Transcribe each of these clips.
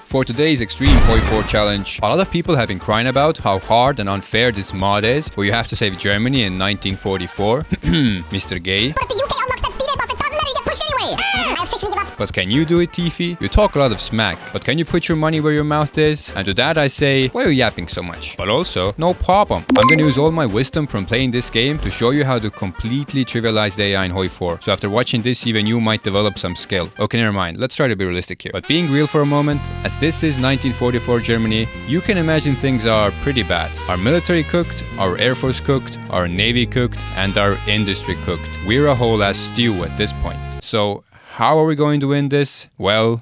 For today's extreme HOI4 challenge, a lot of people have been crying about how hard and unfair this mod is, where you have to save Germany in 1944. Mr. Gay. But if the UK unlocks that D-Day buff, it doesn't matter, you get pushed anyway. I officially give up. But can you do it, Tiffy? You talk a lot of smack, but can you put your money where your mouth is? And to that I say, why are you yapping so much? But also, no problem. I'm gonna use all my wisdom from playing this game to show you how to completely trivialize the AI in HOI4. So after watching this, even you might develop some skill. Okay, never mind. Let's try to be realistic here. But being real for a moment, as this is 1944 Germany, you can imagine things are pretty bad. Our military cooked, our air force cooked, our navy cooked, and our industry cooked. We're a whole ass stew at this point. So how are we going to win this? Well,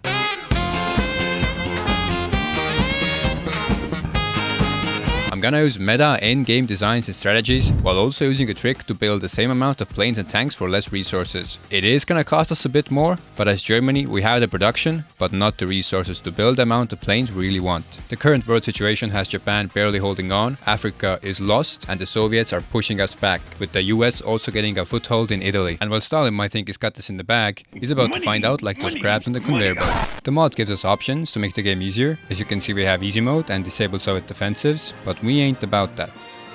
I'm gonna use meta end-game designs and strategies, while also using a trick to build the same amount of planes and tanks for less resources. It is gonna cost us a bit more, but as Germany we have the production, but not the resources to build the amount of planes we really want. The current world situation has Japan barely holding on, Africa is lost, and the Soviets are pushing us back, with the US also getting a foothold in Italy. And while Stalin might think he's got this in the bag, he's about to find out like those crabs on the conveyor belt. The mod gives us options to make the game easier. As you can see, we have easy mode and disable Soviet defensives, but we ain't about that.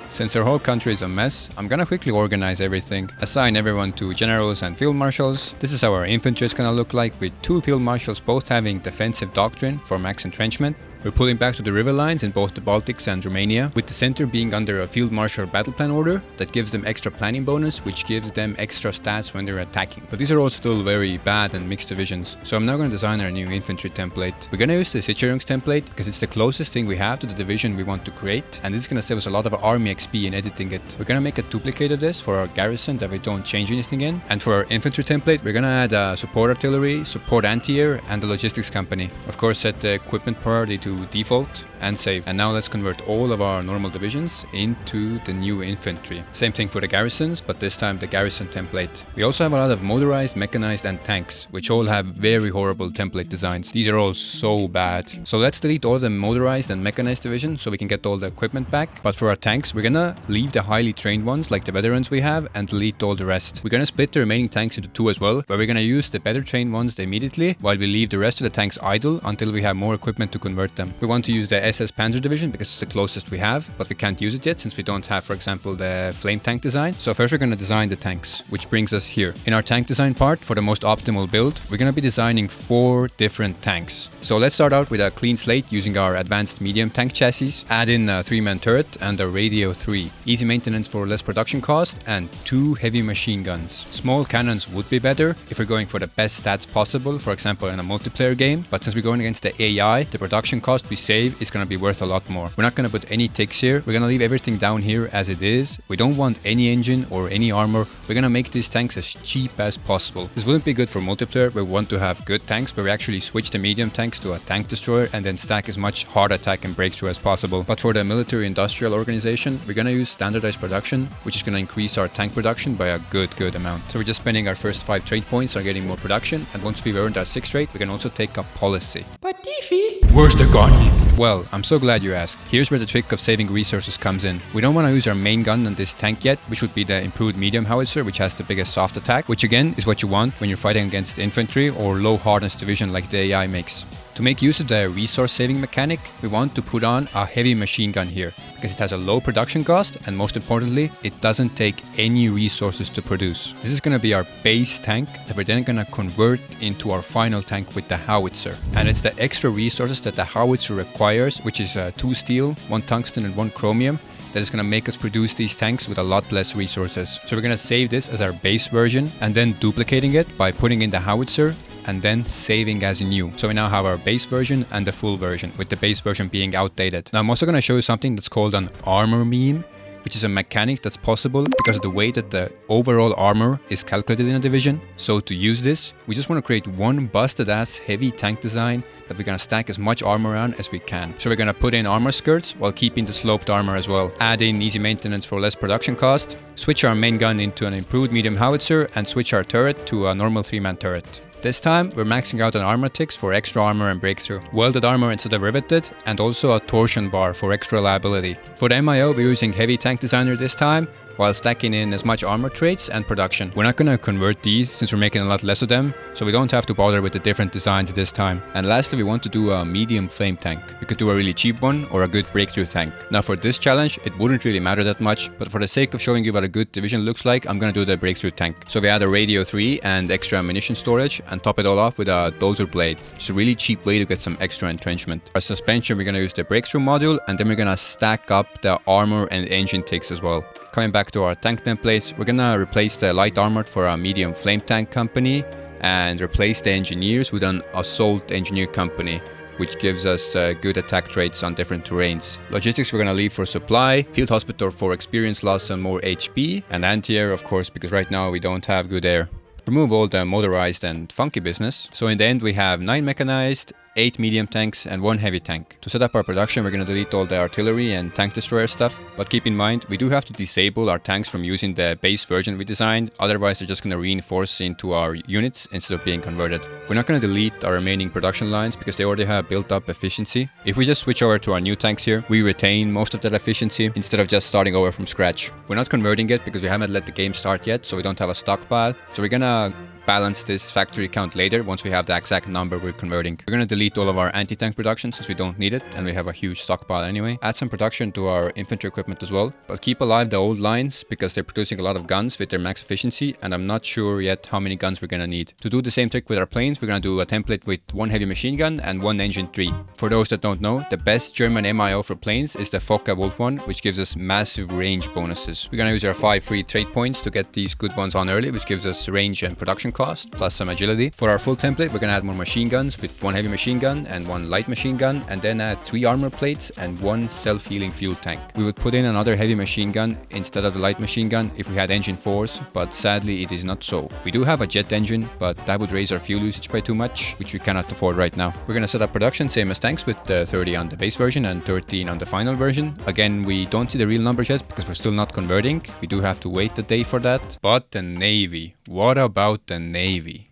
Since our whole country is a mess, I'm gonna quickly organize everything, assign everyone to generals and field marshals. This is how our infantry is gonna look like, with 2 field marshals both having defensive doctrine for max entrenchment. We're pulling back to the river lines in both the Baltics and Romania, with the center being under a field marshal battle plan order that gives them extra planning bonus, which gives them extra stats when they're attacking. But these are all still very bad and mixed divisions, so I'm now going to design our new infantry template. We're going to use the Sicherungs template because it's the closest thing we have to the division we want to create, and this is going to save us a lot of army XP in editing it. We're going to make a duplicate of this for our garrison that we don't change anything in, and for our infantry template we're going to add a support artillery, support anti-air, and a logistics company. Of course, set the equipment priority to default and save. And now let's convert all of our normal divisions into the new infantry. Same thing for the garrisons, but this time the garrison template. We also have a lot of motorized, mechanized, and tanks, which all have very horrible template designs. These are all so bad. So let's delete all the motorized and mechanized divisions so we can get all the equipment back. But for our tanks, we're gonna leave the highly trained ones like the veterans we have and delete all the rest. We're gonna split the remaining tanks into 2 as well, where we're gonna use the better trained ones immediately while we leave the rest of the tanks idle until we have more equipment to convert them. We want to use the SS Panzer division because it's the closest we have, but we can't use it yet since we don't have, for example, the flame tank design. So first we're going to design the tanks, which brings us here. In our tank design part, for the most optimal build, we're going to be designing 4 different tanks. So let's start out with a clean slate using our advanced medium tank chassis, add in a 3-man turret and a radio 3. Easy maintenance for less production cost, and 2 heavy machine guns. Small cannons would be better if we're going for the best stats possible, for example in a multiplayer game, but since we're going against the AI, the production cost we save is going to be worth a lot more. We're not going to put any ticks here. We're going to leave everything down here as it is. We don't want any engine or any armor. We're going to make these tanks as cheap as possible. This wouldn't be good for multiplayer. We want to have good tanks where we actually switch the medium tanks to a tank destroyer and then stack as much hard attack and breakthrough as possible. But for the military industrial organization, we're going to use standardized production, which is going to increase our tank production by a good amount. So we're just spending our first 5 trade points on getting more production, and once we've earned our 6th trade, we can also take a policy. But Tiffy, where's the gun? Well, I'm so glad you asked. Here's where the trick of saving resources comes in. We don't want to use our main gun on this tank yet, which would be the improved medium howitzer, which has the biggest soft attack, which again is what you want when you're fighting against infantry or low hardness division like the AI makes. To make use of the resource saving mechanic, we want to put on a heavy machine gun here, because it has a low production cost and most importantly, it doesn't take any resources to produce. This is going to be our base tank that we're then going to convert into our final tank with the howitzer. And it's the extra resources that the howitzer requires, which is 2 steel, 1 tungsten and 1 chromium, that is going to make us produce these tanks with a lot less resources. So we're going to save this as our base version and then duplicating it by putting in the howitzer and then saving as new. So we now have our base version and the full version, with the base version being outdated. Now I'm also going to show you something that's called an armor meme, which is a mechanic that's possible because of the way that the overall armor is calculated in a division. So to use this, we just want to create one busted ass heavy tank design that we're going to stack as much armor on as we can. So we're going to put in armor skirts while keeping the sloped armor as well. Add in easy maintenance for less production cost, switch our main gun into an improved medium howitzer, and switch our turret to a normal 3-man turret. This time, we're maxing out on armor ticks for extra armor and breakthrough, welded armor instead of riveted, and also a torsion bar for extra reliability. For the MIO, we're using heavy tank designer this time, while stacking in as much armor traits and production. We're not going to convert these since we're making a lot less of them, so we don't have to bother with the different designs this time. And lastly, we want to do a medium flame tank. We could do a really cheap one or a good breakthrough tank. Now for this challenge, it wouldn't really matter that much, but for the sake of showing you what a good division looks like, I'm going to do the breakthrough tank. So we add a radio 3 and extra ammunition storage and top it all off with a dozer blade. It's a really cheap way to get some extra entrenchment. For suspension, we're going to use the breakthrough module, and then we're going to stack up the armor and engine ticks as well. Coming back to our tank templates, we're gonna replace the light armored for a medium flame tank company and replace the engineers with an assault engineer company, which gives us good attack traits on different terrains. Logistics we're gonna leave for supply, field hospital for experience loss and more HP, and anti-air of course, because right now we don't have good air. Remove all the motorized and funky business. So in the end we have 9 mechanized, 8 medium tanks and 1 heavy tank. To set up our production, we're going to delete all the artillery and tank destroyer stuff, but keep in mind we do have to disable our tanks from using the base version we designed, otherwise they're just going to reinforce into our units instead of being converted. We're not going to delete our remaining production lines because they already have built up efficiency. If we just switch over to our new tanks here, we retain most of that efficiency instead of just starting over from scratch. We're not converting it because we haven't let the game start yet, so we don't have a stockpile. So we're gonna balance this factory count later once we have the exact number we're converting. We're going to delete all of our anti-tank production since we don't need it and we have a huge stockpile anyway. Add some production to our infantry equipment as well, but keep alive the old lines because they're producing a lot of guns with their max efficiency, and I'm not sure yet how many guns we're going to need. To do the same trick with our planes, we're going to do a template with 1 heavy machine gun and 1 engine 3. For those that don't know, the best German MIO for planes is the Focke-Wulf one, which gives us massive range bonuses. We're going to use our 5 free trait points to get these good ones on early, which gives us range and production cost, plus some agility. For our full template, we're going to add more machine guns with 1 heavy machine gun and 1 light machine gun, and then add 3 armor plates and 1 self-healing fuel tank. We would put in another heavy machine gun instead of the light machine gun if we had engine 4s, but sadly it is not so. We do have a jet engine, but that would raise our fuel usage by too much, which we cannot afford right now. We're going to set up production same as tanks with 30 on the base version and 13 on the final version. Again, we don't see the real numbers yet because we're still not converting. We do have to wait a day for that. But the Navy. What about the Navy?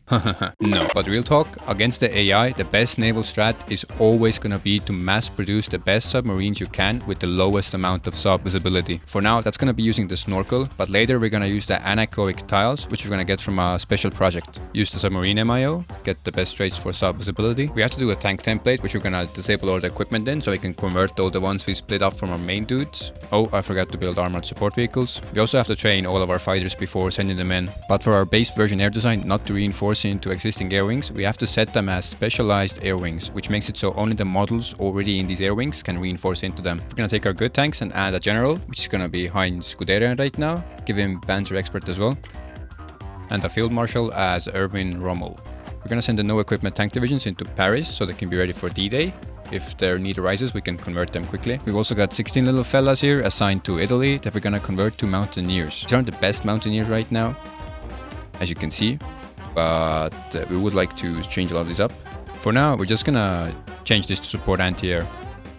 No, but real talk, against the AI, the best naval strat is always gonna be to mass produce the best submarines you can with the lowest amount of sub visibility. For now, that's gonna be using the snorkel, but later we're gonna use the anechoic tiles, which we're gonna get from a special project. Use the submarine MIO, get the best traits for sub visibility. We have to do a tank template, which we're gonna disable all the equipment in so we can convert all the ones we split off from our main dudes. Oh, I forgot to build armored support vehicles. We also have to train all of our fighters before sending them in. But for our base version air design, not to reinforce into existing air wings, we have to set them as specialized air wings, which makes it so only the models already in these air wings can reinforce into them. We're gonna take our good tanks and add a general, which is gonna be Heinz Guderian right now, give him Panzer Expert as well, and a field marshal as Erwin Rommel. We're gonna send the no equipment tank divisions into Paris so they can be ready for D-Day. If their need arises, we can convert them quickly. We've also got 16 little fellas here assigned to Italy that we're gonna convert to mountaineers. These aren't the best mountaineers right now, as you can see, but we would like to change a lot of these up. For now, we're just gonna change this to support anti-air.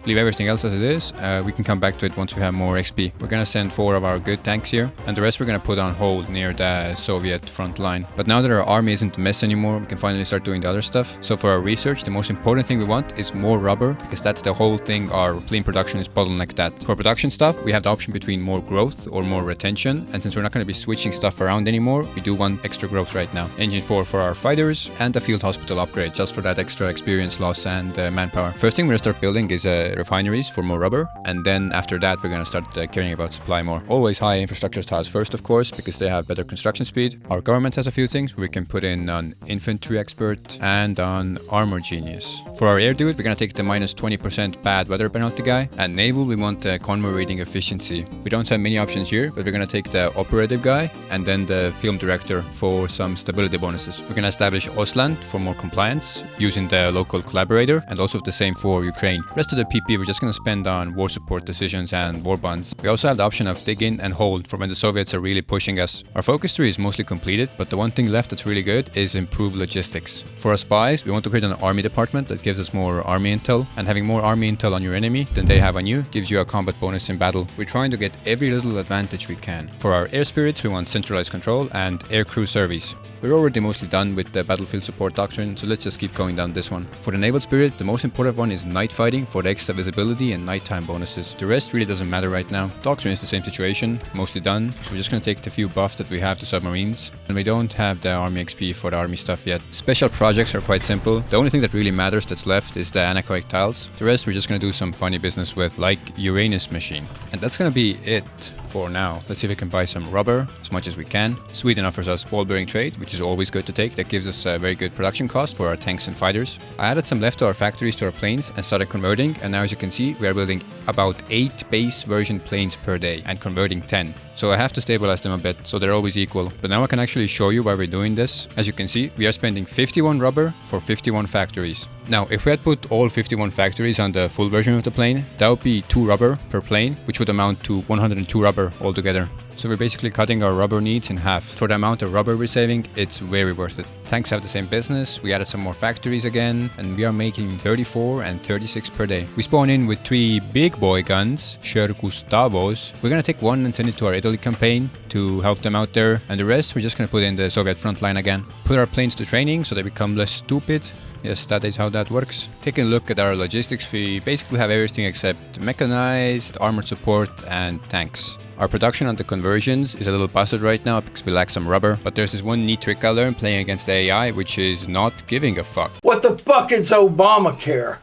Leave everything else as it is. We can come back to it once we have more XP. We're gonna send 4 of our good tanks here, and the rest we're gonna put on hold near the Soviet front line. But now that our army isn't a mess anymore, we can finally start doing the other stuff. So for our research, the most important thing we want is more rubber, because that's the whole thing our plane production is bottlenecked at. For production stuff, we have the option between more growth or more retention, and since we're not gonna be switching stuff around anymore, we do want extra growth right now. Engine 4 for our fighters, and a field hospital upgrade, just for that extra experience loss and manpower. First thing we're gonna start building is refineries for more rubber, and then after that we're gonna start caring about supply more. Always high infrastructure tiles first, of course, because they have better construction speed. Our government has a few things we can put in on infantry expert and on armor genius. For our air dude, we're gonna take the minus 20% bad weather penalty guy, and naval we want the convoy rating efficiency. We don't have many options here, but we're gonna take the operative guy and then the film director for some stability bonuses. We're gonna establish Ostland for more compliance using the local collaborator, and also the same for Ukraine. Rest of the PP we're just gonna spend on war support decisions and war bonds. We also have the option of dig in and hold for when the Soviets are really pushing us. Our focus tree is mostly completed, but the one thing left that's really good is improved logistics. For our spies, we want to create an army department that gives us more army intel, and having more army intel on your enemy than they have on you gives you a combat bonus in battle. We're trying to get every little advantage we can. For our air spirits, we want centralized control and air crew service. We're already mostly done with the battlefield support doctrine, so let's just keep going down this one. For the naval spirit, the most important one is night fighting for the extra have visibility and nighttime bonuses. The rest really doesn't matter right now. Doctrine is the same situation, mostly done. So we're just gonna take the few buffs that we have to submarines. And we don't have the army XP for the army stuff yet. Special projects are quite simple. The only thing that really matters that's left is the anechoic tiles. The rest we're just gonna do some funny business with, like Uranus machine. And that's gonna be it for now. Let's see if we can buy some rubber as much as we can. Sweden offers us ball bearing trade, which is always good to take. That gives us a very good production cost for our tanks and fighters. I added some leftover factories to our planes and started converting, and now as you can see we are building about 8 base version planes per day and converting 10. So I have to stabilize them a bit so they're always equal. But now I can actually show you why we're doing this. As you can see, we are spending 51 rubber for 51 factories. Now, if we had put all 51 factories on the full version of the plane, that would be 2 rubber per plane, which would amount to 102 rubber altogether. So we're basically cutting our rubber needs in half. For the amount of rubber we're saving, it's very worth it. Tanks have the same business, we added some more factories again, and we are making 34 and 36 per day. We spawn in with 3 big boy guns, Sher Gustavos. We're gonna take one and send it to our Italy campaign to help them out there, and the rest we're just gonna put in the Soviet front line again. Put our planes to training so they become less stupid. Yes, that is how that works. Taking a look at our logistics, we basically have everything except mechanized, armored support, and tanks. Our production on the conversions is a little busted right now because we lack some rubber, but there's this one neat trick I learned playing against the AI, which is not giving a fuck. What the fuck is Obamacare?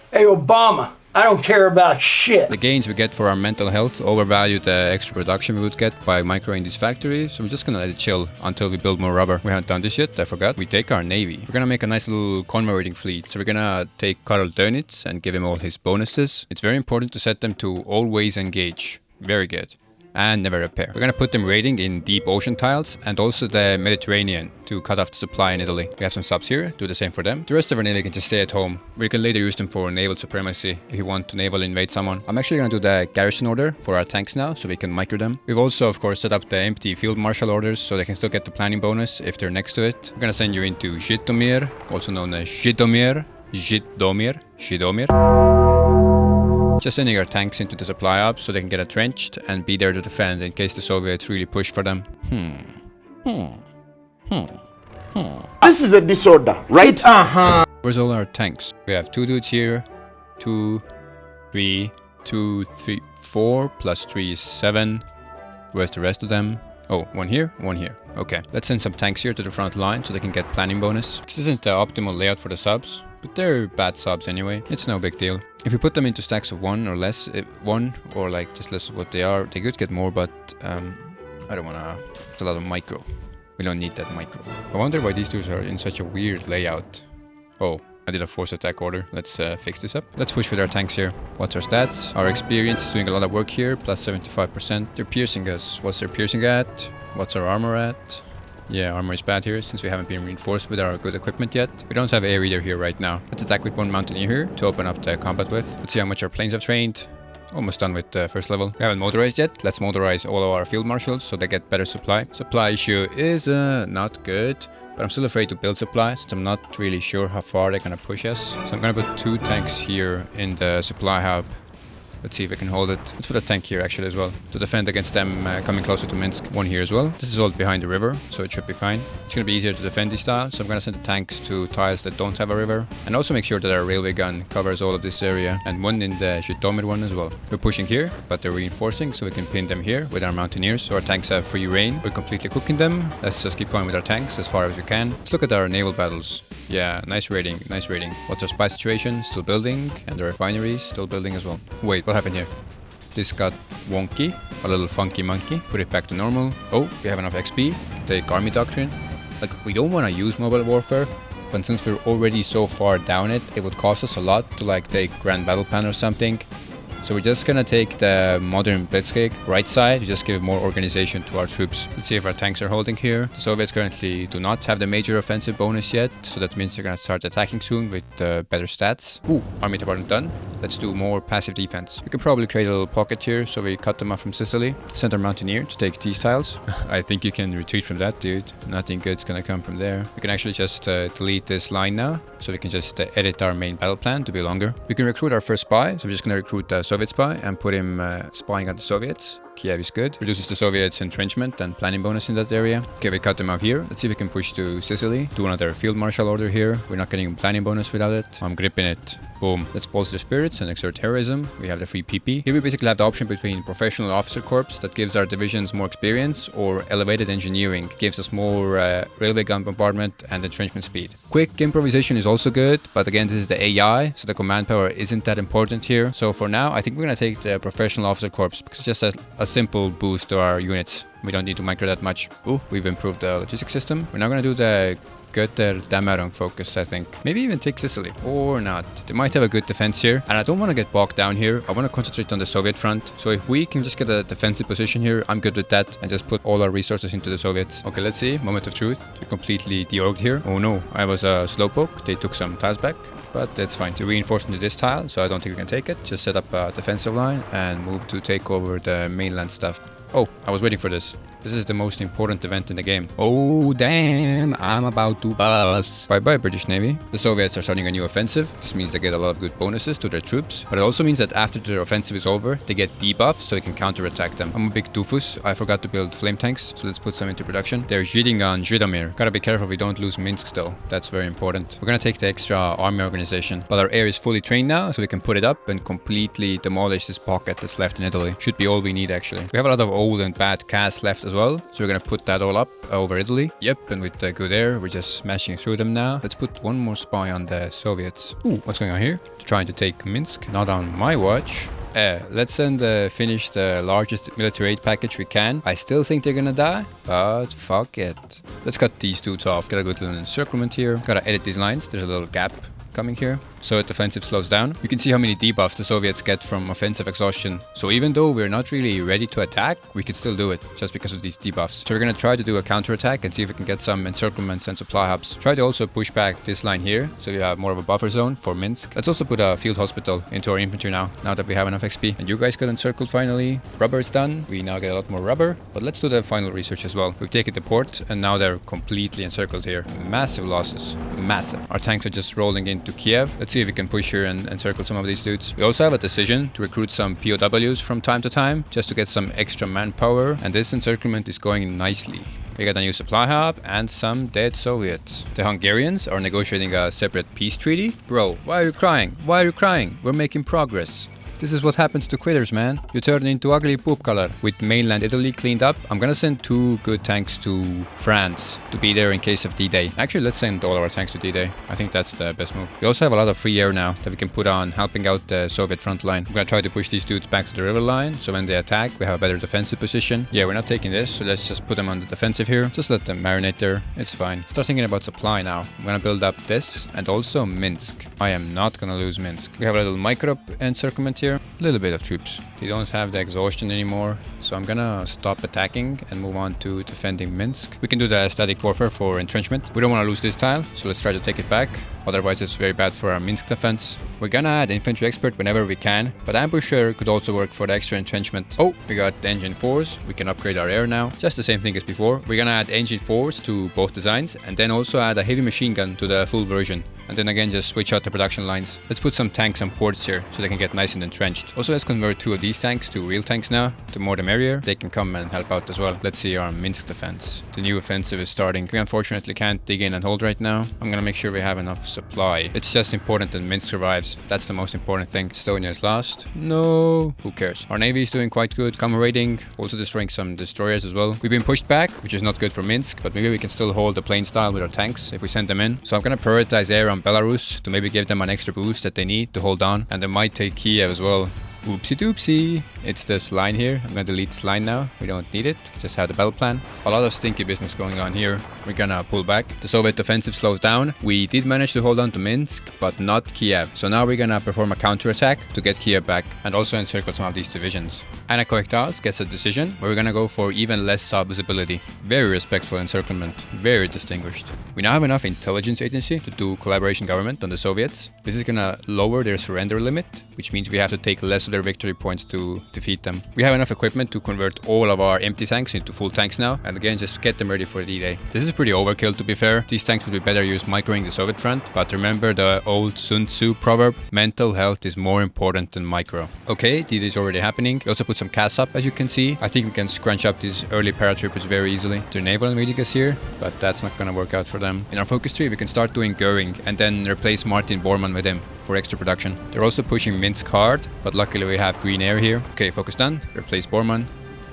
Hey Obama, I don't care about shit. The gains we get for our mental health overvalue the extra production we would get by microing these factories, so we're just gonna let it chill until we build more rubber. We haven't done this yet, I forgot. We take our navy. We're gonna make a nice little convoying fleet, so we're gonna take Karl Dönitz and give him all his bonuses. It's very important to set them to always engage. Very good. And never repair. We're gonna put them raiding in deep ocean tiles and also the Mediterranean to cut off the supply in Italy. We have some subs here, do the same for them. The rest of our navy can just stay at home. We can later use them for naval supremacy if you want to naval invade someone. I'm actually gonna do the garrison order for our tanks now so we can micro them. We've also of course set up the empty field marshal orders so they can still get the planning bonus if they're next to it. We're gonna send you into Zhytomyr, also known as Zhytomyr. Just sending our tanks into the supply hub so they can get entrenched and be there to defend in case the Soviets really push for them. This is a disorder, right? Where's all our tanks? We have 2 dudes here. 2, 3, 2, 3, 4 plus 3 is 7. Where's the rest of them? Oh, 1 here, 1 here. Okay, let's send some tanks here to the front line so they can get planning bonus. This isn't the optimal layout for the subs, but they're bad subs anyway. It's no big deal. If we put them into stacks of 1 or less, 1 or like just less of what they are, they could get more, but I don't wanna. It's a lot of micro. We don't need that micro. I wonder why these dudes are in such a weird layout. Oh, I did a force attack order. Let's fix this up. Let's push with our tanks here. What's our stats? Our experience is doing a lot of work here, plus 75%. They're piercing us. What's their piercing at? What's our armor at? Yeah, armor is bad here since we haven't been reinforced with our good equipment yet. We don't have air reader here right now. Let's attack with 1 mountaineer here to open up the combat with. Let's see how much our planes have trained. Almost done with the first level. We haven't motorized yet. Let's motorize all of our field marshals so they get better supply. Supply issue is not good. But I'm still afraid to build supply since I'm not really sure how far they're gonna push us. So I'm gonna put 2 tanks here in the supply hub. Let's see if we can hold it. Let's put a tank here actually as well to defend against them coming closer to Minsk. 1 here as well. This is all behind the river, so it should be fine. It's gonna be easier to defend these tiles, so I'm gonna send the tanks to tiles that don't have a river. And also make sure that our railway gun covers all of this area, and 1 in the Zhytomyr one as well. We're pushing here, but they're reinforcing, so we can pin them here with our mountaineers. So our tanks have free reign. We're completely cooking them. Let's just keep going with our tanks as far as we can. Let's look at our naval battles. Yeah, nice raiding, nice raiding. What's our spy situation? Still building, and the refineries still building as well. Wait, what happened here? This got wonky, a little funky monkey. Put it back to normal. Oh, we have enough XP. Take army doctrine. Like, we don't want to use mobile warfare, but since we're already so far down it, it would cost us a lot to like take Grand Battle Plan or something. So we're just gonna take the modern blitzkrieg right side to just give more organization to our troops. Let's see if our tanks are holding here. The Soviets currently do not have the major offensive bonus yet, so that means they're gonna start attacking soon with better stats. Ooh, army department done. Let's do more passive defense. We could probably create a little pocket here so we cut them off from Sicily. Send our mountaineer to take these tiles. I think you can retreat from that, dude. Nothing good's gonna come from there. We can actually just delete this line now, so we can just edit our main battle plan to be longer. We can recruit our first spy, so we're just gonna recruit the Soviet spy and put him spying on the Soviets. Kiev is good. Reduces the Soviets' entrenchment and planning bonus in that area. Okay, we cut them out here. Let's see if we can push to Sicily. Do another field marshal order here. We're not getting planning bonus without it. I'm gripping it. Boom. Let's bolster spirits and exert terrorism. We have the free PP. Here we basically have the option between professional officer corps that gives our divisions more experience, or elevated engineering gives us more railway gun bombardment and entrenchment speed. Quick improvisation is also good, but again this is the AI, so the command power isn't that important here. So for now I think we're gonna take the professional officer corps because it's just a simple boost to our units. We don't need to micro that much. Ooh, we've improved the logistics system. We're now gonna do the Götterdämmerung focus, I think. Maybe even take Sicily, or not. They might have a good defense here, and I don't want to get bogged down here. I want to concentrate on the Soviet front. So if we can just get a defensive position here, I'm good with that, and just put all our resources into the Soviets. Okay, let's see. Moment of truth. We're completely deorged here. Oh no, I was a slowpoke. They took some tiles back, but that's fine. To reinforce into this tile, so I don't think we can take it. Just set up a defensive line and move to take over the mainland stuff. Oh, I was waiting for this. This is the most important event in the game. Oh damn, I'm about to bust. Bye bye British Navy. The Soviets are starting a new offensive. This means they get a lot of good bonuses to their troops. But it also means that after their offensive is over, they get debuffs so they can counterattack them. I'm a big doofus. I forgot to build flame tanks, so let's put some into production. They're shitting on Zhytomyr. Gotta be careful we don't lose Minsk though. That's very important. We're gonna take the extra army organization. But our air is fully trained now, so we can put it up and completely demolish this pocket that's left in Italy. Should be all we need actually. We have a lot of old and bad cast left as well, so we're gonna put that all up over Italy. Yep, and with the good air, we're just smashing through them now. Let's put one more spy on the Soviets. Ooh, what's going on here? Trying to take Minsk. Not on my watch. Let's send finish the largest military aid package we can. I still think they're gonna die, but fuck it. Let's cut these dudes off. Get a good little encirclement here. Gotta edit these lines. There's a little gap coming here. So if offensive slows down, you can see how many debuffs the Soviets get from offensive exhaustion. So even though we're not really ready to attack, we can still do it just because of these debuffs. So we're gonna try to do a counterattack and see if we can get some encirclements and supply hubs. Try to also push back this line here, so we have more of a buffer zone for Minsk. Let's also put a field hospital into our infantry now that we have enough XP. And you guys got encircled finally. Rubber is done. We now get a lot more rubber, but let's do the final research as well. We've taken the port and now they're completely encircled here. Massive losses, massive. Our tanks are just rolling into Kiev. Let's see if we can push here and encircle some of these dudes. We also have a decision to recruit some POWs from time to time, just to get some extra manpower, and this encirclement is going nicely. We got a new supply hub and some dead Soviets. The Hungarians are negotiating a separate peace treaty. Bro, why are you crying? Why are you crying? We're making progress. This is what happens to quitters, man. You turn into ugly poop color. With mainland Italy cleaned up, I'm gonna send 2 good tanks to France to be there in case of D-Day. Actually, let's send all our tanks to D-Day. I think that's the best move. We also have a lot of free air now that we can put on helping out the Soviet front line. I'm gonna try to push these dudes back to the river line, so when they attack, we have a better defensive position. Yeah, we're not taking this, so let's just put them on the defensive here. Just let them marinate there. It's fine. Start thinking about supply now. I'm gonna build up this and also Minsk. I am not gonna lose Minsk. We have a little micro encirclement here. A little bit of troops. They don't have the exhaustion anymore, so I'm gonna stop attacking and move on to defending Minsk. We can do the static warfare for entrenchment. We don't want to lose this tile, so let's try to take it back. Otherwise it's very bad for our Minsk defense. We're gonna add infantry expert whenever we can, but ambusher could also work for the extra entrenchment. Oh, we got engine 4s. We can upgrade our air now. Just the same thing as before. We're gonna add engine 4s to both designs, and then also add a heavy machine gun to the full version. And then again just switch out the production lines. Let's put some tanks on ports here so they can get nice and entrenched. Also let's convert 2 of these tanks to real tanks now. The more the merrier. They can come and help out as well. Let's see our Minsk defense. The new offensive is starting. We unfortunately can't dig in and hold right now. I'm gonna make sure we have enough supply. It's just important that Minsk survives. That's the most important thing. Estonia is lost. No. Who cares? Our navy is doing quite good. Combat rating. Also destroying some destroyers as well. We've been pushed back, which is not good for Minsk, but maybe we can still hold the plain style with our tanks if we send them in. So I'm gonna prioritize air on Belarus to maybe give them an extra boost that they need to hold on. And they might take Kiev as well. Oopsie doopsie. It's this line here. I'm gonna delete this line now. We don't need it. Just have the battle plan. A lot of stinky business going on here. We're gonna pull back. The Soviet offensive slows down. We did manage to hold on to Minsk, but not Kiev. So now we're gonna perform a counterattack to get Kiev back and also encircle some of these divisions. Anna Koiktals gets a decision where we're gonna go for even less sub-visibility. Very respectful encirclement. Very distinguished. We now have enough intelligence agency to do collaboration government on the Soviets. This is gonna lower their surrender limit, which means we have to take less of their victory points to defeat them. We have enough equipment to convert all of our empty tanks into full tanks now, and again just get them ready for D-Day. This is is pretty overkill, to be fair. These tanks would be better used microing the Soviet front, but remember the old Sun Tzu proverb, mental health is more important than micro. Okay, this is already happening. We also put some CAS up, as you can see. I think we can scrunch up these early paratroopers very easily. They're naval invading us here, but that's not gonna work out for them. In our focus tree, we can start doing Göring and then replace Martin Bormann with him for extra production. They're also pushing Minsk hard, but luckily we have green air here. Okay, focus done. Replace Bormann.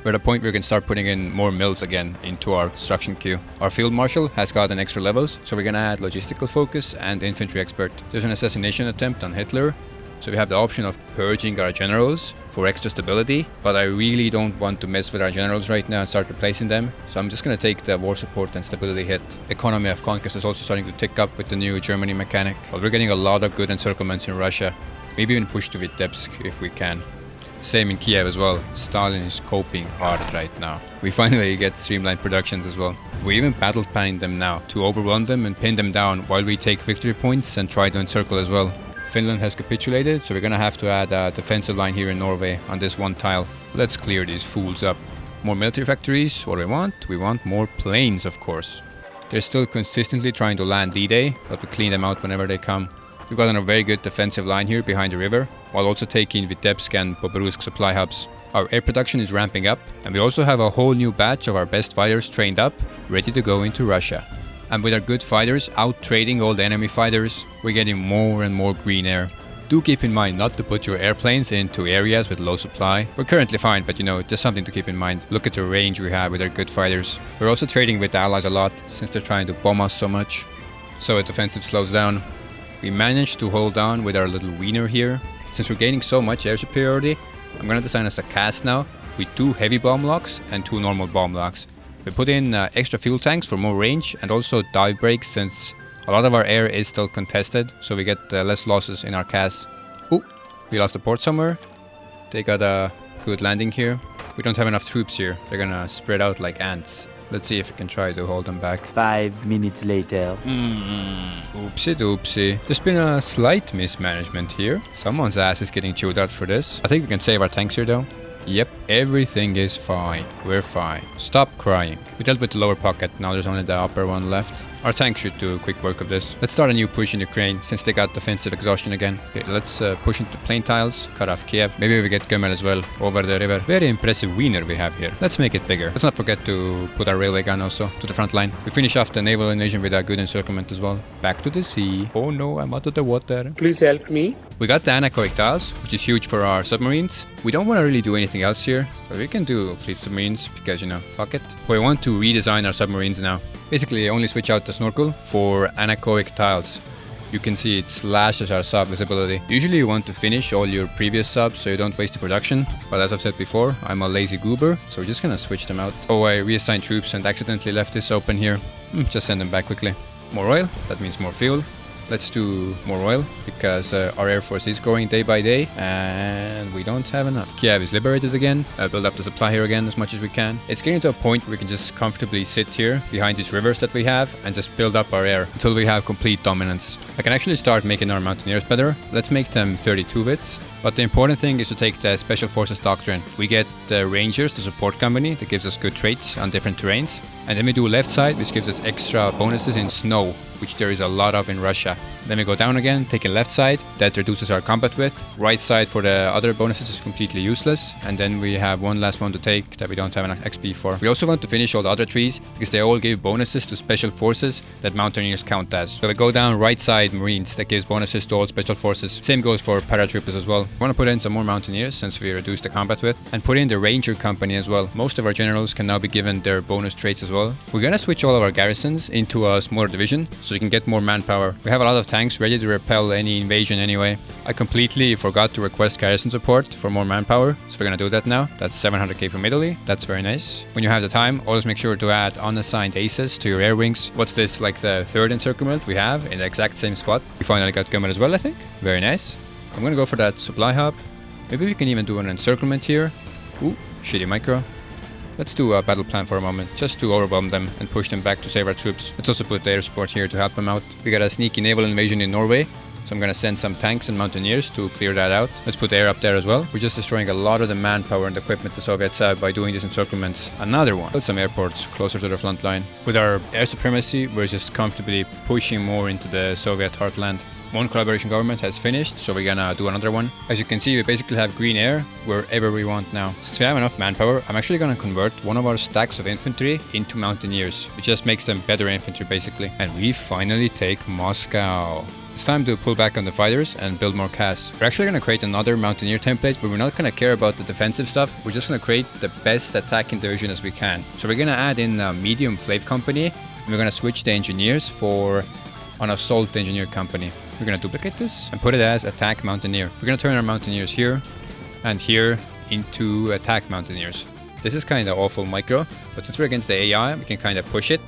We're at a point where we can start putting in more mills again into our construction queue. Our field marshal has gotten extra levels, so we're gonna add logistical focus and infantry expert. There's an assassination attempt on Hitler, so we have the option of purging our generals for extra stability, but I really don't want to mess with our generals right now and start replacing them, so I'm just gonna take the war support and stability hit. Economy of conquest is also starting to tick up with the new Germany mechanic, but we're getting a lot of good encirclements in Russia. Maybe even push to Vitebsk if we can. Same in Kiev as well. Stalin is coping hard right now. We finally get streamlined productions as well. We even battle planning them now to overwhelm them and pin them down while we take victory points and try to encircle as well. Finland has capitulated, so we're gonna have to add a defensive line here in Norway on this one tile. Let's clear these fools up. More military factories. What do we want? We want more planes, of course. They're still consistently trying to land D-Day, but we clean them out whenever they come. We've got a very good defensive line here behind the river, while also taking Vitebsk and Bobruzk supply hubs. Our air production is ramping up, and we also have a whole new batch of our best fighters trained up, ready to go into Russia. And with our good fighters out-trading all the enemy fighters, we're getting more and more green air. Do keep in mind not to put your airplanes into areas with low supply. We're currently fine, but just something to keep in mind. Look at the range we have with our good fighters. We're also trading with the allies a lot, since they're trying to bomb us so much. So if defensive slows down. We managed to hold on with our little wiener here. Since we're gaining so much air superiority, I'm gonna design us a cast now with 2 heavy bomb locks and 2 normal bomb locks. We put in extra fuel tanks for more range and also dive brakes, since a lot of our air is still contested, so we get less losses in our casts. Oh, we lost a port somewhere. They got a good landing here. We don't have enough troops here. They're gonna spread out like ants. Let's see if we can try to hold them back. 5 minutes later. Oopsie doopsie. There's been a slight mismanagement here. Someone's ass is getting chewed out for this. I think we can save our tanks here though. Yep, everything is fine. We're fine. Stop crying. We dealt with the lower pocket, now there's only the upper one left. Our tank should do quick work of this. Let's start a new push in Ukraine, since they got defensive exhaustion again. Okay, let's push into plain tiles, cut off Kiev. Maybe we get Gomel as well, over the river. Very impressive wiener we have here. Let's make it bigger. Let's not forget to put our railway gun also to the front line. We finish off the naval invasion with a good encirclement as well. Back to the sea. Oh no, I'm out of the water. Please help me. We got the anechoic tiles, which is huge for our submarines. We don't want to really do anything else here, but we can do fleet submarines because, fuck it. We want to redesign our submarines now. Basically, only switch out the snorkel for anechoic tiles. You can see it slashes our sub visibility. Usually you want to finish all your previous subs so you don't waste the production, but as I've said before, I'm a lazy goober, so we're just gonna switch them out. Oh, I reassigned troops and accidentally left this open here. Just send them back quickly. More oil, that means more fuel. Let's do more oil, because our air force is growing day by day, and we don't have enough. Kiev is liberated again. Build up the supply here again as much as we can. It's getting to a point where we can just comfortably sit here behind these rivers that we have and just build up our air until we have complete dominance. I can actually start making our mountaineers better. Let's make them 32 bits. But the important thing is to take the Special Forces Doctrine. We get the Rangers, the support company, that gives us good traits on different terrains. And then we do left side, which gives us extra bonuses in snow, which there is a lot of in Russia. Then we go down again, take a left side, that reduces our combat width. Right side for the other bonuses is completely useless. And then we have one last one to take that we don't have enough XP for. We also want to finish all the other trees, because they all give bonuses to special forces that mountaineers count as. So we go down right side Marines, that gives bonuses to all special forces. Same goes for paratroopers as well. We want to put in some more mountaineers since we reduced the combat width, and put in the Ranger Company as well. Most of our generals can now be given their bonus traits as well. We're gonna switch all of our garrisons into a smaller division so we can get more manpower. We have a lot of tanks ready to repel any invasion anyway. I completely forgot to request garrison support for more manpower, so we're gonna do that now. That's 700k from Italy. That's very nice. When you have the time, always make sure to add unassigned aces to your air wings. What's this, like the third encirclement we have in the exact same spot? We finally got Gomel as well, I think. Very nice. I'm gonna go for that supply hub. Maybe we can even do an encirclement here. Ooh, shitty micro. Let's do a battle plan for a moment, just to overwhelm them and push them back to save our troops. Let's also put air support here to help them out. We got a sneaky naval invasion in Norway, So I'm gonna send some tanks and mountaineers to clear that out. Let's put air up there as well. We're just destroying a lot of the manpower and equipment the Soviets have by doing these encirclements. Another one. Build some airports closer to the front line. With our air supremacy, we're just comfortably pushing more into the Soviet heartland. One collaboration government has finished, so we're gonna do another one. As you can see, we basically have green air wherever we want now. Since we have enough manpower, I'm actually gonna convert one of our stacks of infantry into mountaineers. It just makes them better infantry basically. And we finally take Moscow. It's time to pull back on the fighters and build more CAS. We're actually gonna create another mountaineer template, but we're not gonna care about the defensive stuff. We're just gonna create the best attacking division as we can. So we're gonna add in a medium flave company, and we're gonna switch the engineers for an assault engineer company. We're gonna duplicate this and put it as attack mountaineer. We're gonna turn our mountaineers here and here into attack mountaineers. This is kind of awful micro, but since we're against the AI, we can kind of push it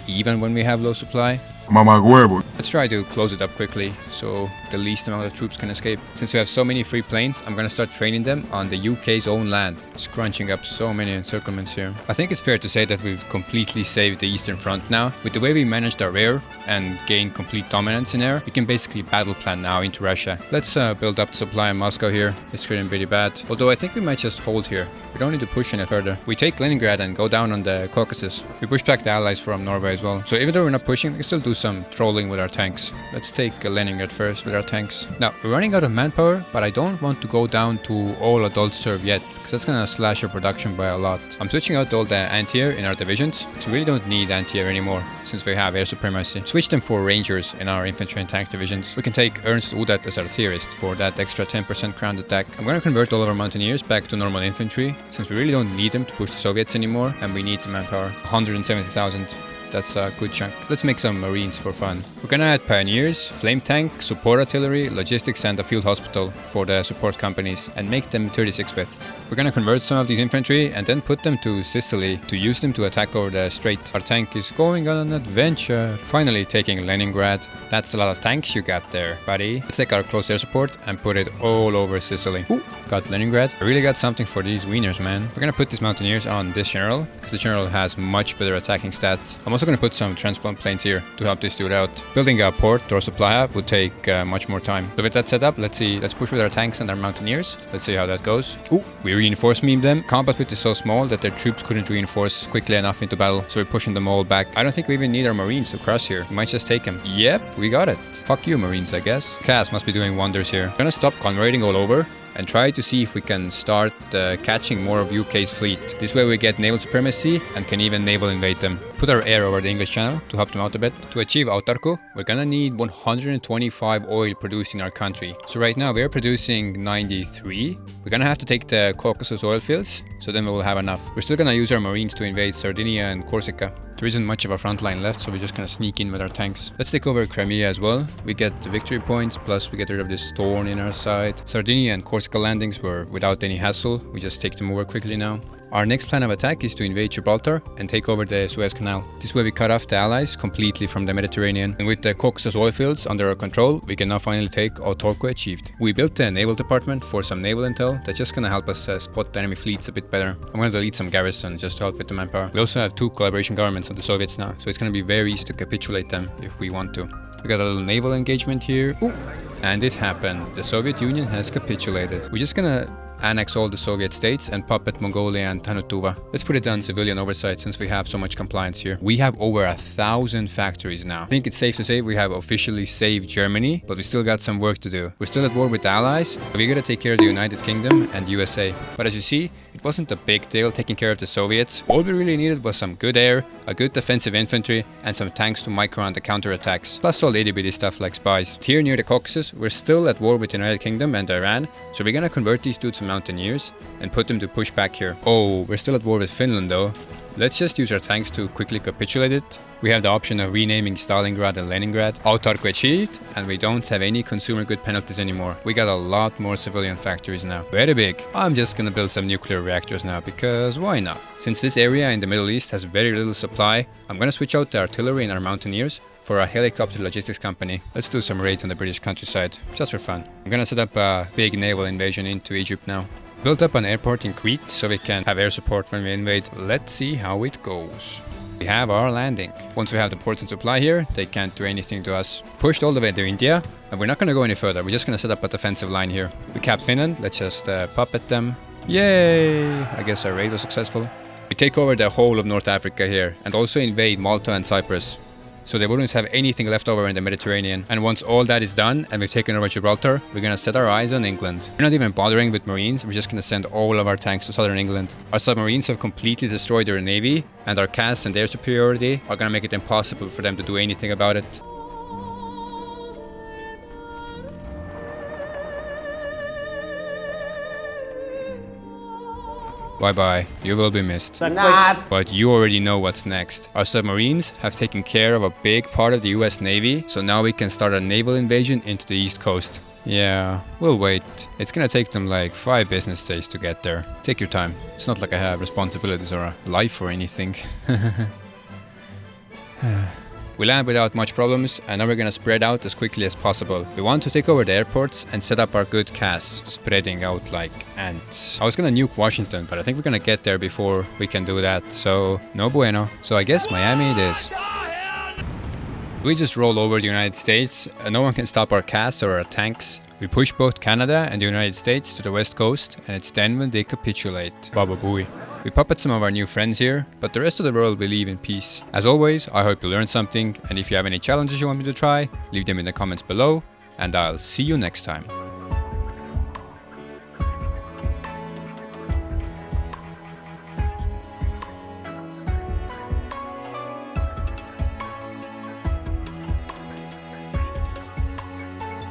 even when we have low supply. Let's try to close it up quickly so the least amount of troops can escape. Since we have so many free planes, I'm gonna start training them on the UK's own land, scrunching up so many encirclements here. I think it's fair to say that we've completely saved the Eastern Front now. With the way we managed our air and gained complete dominance in air, we can basically battle plan now into Russia. Let's build up the supply in Moscow here. It's getting pretty bad. Although I think we might just hold here. We don't need to push any further. We take Leningrad and go down on the Caucasus. We push back the allies from Norway as well. So even though we're not pushing, we can still do some trolling with our tanks. Let's take Leningrad first with our tanks. Now, we're running out of manpower, but I don't want to go down to all adult serve yet, because that's gonna slash our production by a lot. I'm switching out all the anti-air in our divisions, so we really don't need anti-air anymore, since we have air supremacy. Switch them for rangers in our infantry and tank divisions. We can take Ernst Udet as our theorist for that extra 10% ground attack. I'm gonna convert all of our mountaineers back to normal infantry, since we really don't need them to push the Soviets anymore, and we need the manpower. 170,000. That's a good chunk. Let's make some marines for fun. We're gonna add pioneers, flame tank, support artillery, logistics and a field hospital for the support companies and make them 36th. We're gonna convert some of these infantry and then put them to Sicily to use them to attack over the strait. Our tank is going on an adventure. Finally taking Leningrad. That's a lot of tanks you got there, buddy. Let's take our close air support and put it all over Sicily. Ooh, got Leningrad. I really got something for these wieners, man. We're gonna put these mountaineers on this general because the general has much better attacking stats. I'm also gonna put some transplant planes here to help this dude out. Building a port or supply hub would take much more time. So with that set up, let's push with our tanks and our mountaineers. Let's see how that goes. Ooh, we reinforce meme them. Combat width is so small that their troops couldn't reinforce quickly enough into battle, so we're pushing them all back. I don't think we even need our marines to cross here. We might just take them. Yep, we got it. Fuck you, marines, I guess. CAS must be doing wonders here. We're gonna stop convoying all over and try to see if we can start catching more of UK's fleet. This way we get naval supremacy and can even naval invade them. Put our air over the English Channel to help them out a bit. To achieve autarko, we're gonna need 125 oil produced in our country. So right now we are producing 93. We're gonna have to take the Caucasus oil fields, so then we will have enough. We're still gonna use our marines to invade Sardinia and Corsica. There isn't much of a front line left, so we're just gonna sneak in with our tanks. Let's take over Crimea as well. We get the victory points, plus we get rid of this thorn in our side. Sardinia and Corsica landings were without any hassle. We just take them over quickly now. Our next plan of attack is to invade Gibraltar and take over the Suez Canal. This way we cut off the allies completely from the Mediterranean. And with the Caucasus oil fields under our control, we can now finally take autarko achieved. We built the naval department for some naval intel that's just gonna help us spot the enemy fleets a bit better. I'm gonna delete some garrison just to help with the manpower. We also have 2 collaboration governments of the Soviets now, so it's gonna be very easy to capitulate them if we want to. We got a little naval engagement here. Ooh. And it happened. The Soviet Union has capitulated. We're just gonna annex all the Soviet states and puppet Mongolia and Tanutuva. Let's put it on civilian oversight since we have so much compliance here. We have over 1,000 factories now. I think it's safe to say we have officially saved Germany, but we still got some work to do. We're still at war with the Allies, but we gotta take care of the United Kingdom and USA. But as you see, it wasn't a big deal taking care of the Soviets. All we really needed was some good air, a good defensive infantry, and some tanks to micro on the counterattacks, plus all itty-bitty stuff like spies. Here near the Caucasus, we're still at war with the United Kingdom and Iran, so we're gonna convert these dudes to mountaineers and put them to push back here. Oh, we're still at war with Finland though. Let's just use our tanks to quickly capitulate it. We have the option of renaming Stalingrad and Leningrad. Autarko achieved, and we don't have any consumer good penalties anymore. We got a lot more civilian factories now. Very big. I'm just gonna build some nuclear reactors now, because why not? Since this area in the Middle East has very little supply, I'm gonna switch out the artillery and our mountaineers for a helicopter logistics company. Let's do some raids on the British countryside, just for fun. I'm gonna set up a big naval invasion into Egypt now. Built up an airport in Crete so we can have air support when we invade. Let's see how it goes. We have our landing. Once we have the ports and supply here, they can't do anything to us. Pushed all the way to India, and we're not going to go any further. We're just going to set up a defensive line here. We capped Finland. Let's just puppet them. Yay! I guess our raid was successful. We take over the whole of North Africa here, and also invade Malta and Cyprus, so they wouldn't have anything left over in the Mediterranean. And once all that is done and we've taken over Gibraltar, we're gonna set our eyes on England. We're not even bothering with marines, we're just gonna send all of our tanks to southern England. Our submarines have completely destroyed their navy, and our casks and their superiority are gonna make it impossible for them to do anything about it. Bye-bye, you will be missed. But you already know what's next. Our submarines have taken care of a big part of the US Navy, so now we can start a naval invasion into the East Coast. Yeah, we'll wait. It's gonna take them like 5 business days to get there. Take your time. It's not like I have responsibilities or a life or anything. We land without much problems, and now we're gonna spread out as quickly as possible. We want to take over the airports and set up our good CAS, spreading out like ants. I was gonna nuke Washington, but I think we're gonna get there before we can do that, so no bueno. So I guess Miami it is. We just roll over the United States, and no one can stop our CAS or our tanks. We push both Canada and the United States to the west coast, and it's then when they capitulate. Baba booey. We puppet some of our new friends here, but the rest of the world will leave in peace. As always, I hope you learned something, and if you have any challenges you want me to try, leave them in the comments below, and I'll see you next time.